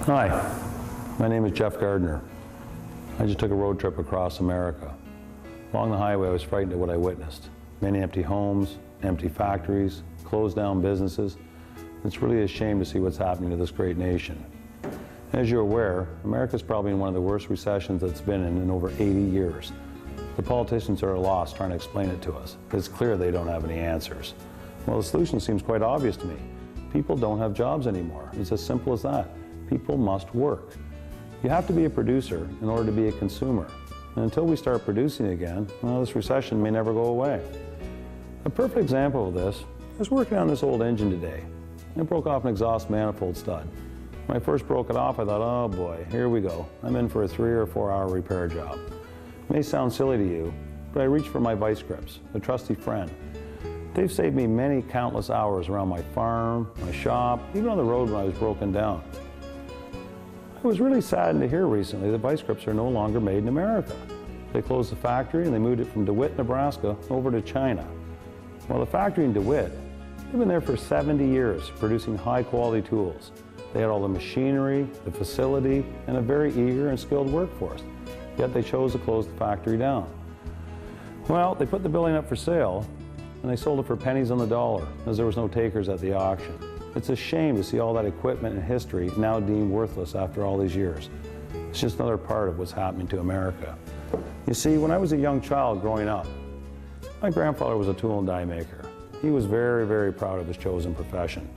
Hi, my name is Jeff Gardner. I just took a road trip across America. Along the highway, I was frightened at what I witnessed. Many empty homes, empty factories, closed down businesses. It's really a shame to see what's happening to this great nation. As you're aware, America's probably in one of the worst recessions it's been in over 80 years. The politicians are lost trying to explain it to us. It's clear they don't have any answers. Well, the solution seems quite obvious to me. People don't have jobs anymore. It's as simple as that. People must work. You have to be a producer in order to be a consumer. And until we start producing again, well, this recession may never go away. A perfect example of this, I was working on this old engine today. It broke off an exhaust manifold stud. When I first broke it off, I thought, oh boy, here we go. I'm in for a 3 or 4 hour repair job. It may sound silly to you, but I reached for my vice grips, a trusty friend. They've saved me many countless hours around my farm, my shop, even on the road when I was broken down. I was really saddened to hear recently that vice grips are no longer made in America. They closed the factory and they moved it from DeWitt, Nebraska over to China. Well, the factory in DeWitt, they've been there for 70 years producing high quality tools. They had all the machinery, the facility, and a very eager and skilled workforce. Yet they chose to close the factory down. Well, they put the building up for sale and they sold it for pennies on the dollar as there was no takers at the auction. It's a shame to see all that equipment and history now deemed worthless after all these years. It's just another part of what's happening to America. You see, when I was a young child growing up, my grandfather was a tool and die maker. He was very, very proud of his chosen profession.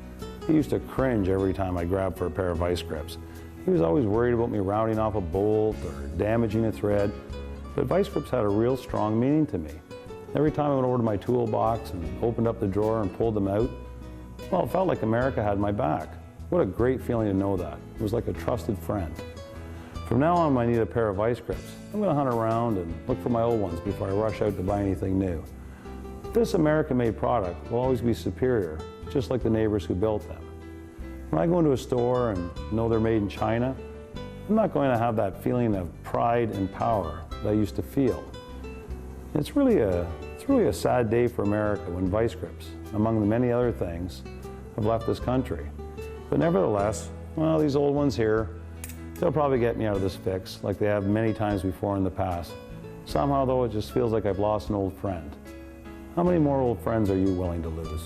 He used to cringe every time I grabbed for a pair of vice grips. He was always worried about me rounding off a bolt or damaging a thread, but vice grips had a real strong meaning to me. Every time I went over to my toolbox and opened up the drawer and pulled them out, well, it felt like America had my back. What a great feeling to know that. It was like a trusted friend. From now on, when I need a pair of vice grips, I'm going to hunt around and look for my old ones before I rush out to buy anything new. This American-made product will always be superior, just like the neighbors who built them. When I go into a store and know they're made in China, I'm not going to have that feeling of pride and power that I used to feel. It's really a sad day for America when vice grips, among the many other things, have left this country. But nevertheless, well, these old ones here, they'll probably get me out of this fix like they have many times before in the past. Somehow, though, it just feels like I've lost an old friend. How many more old friends are you willing to lose?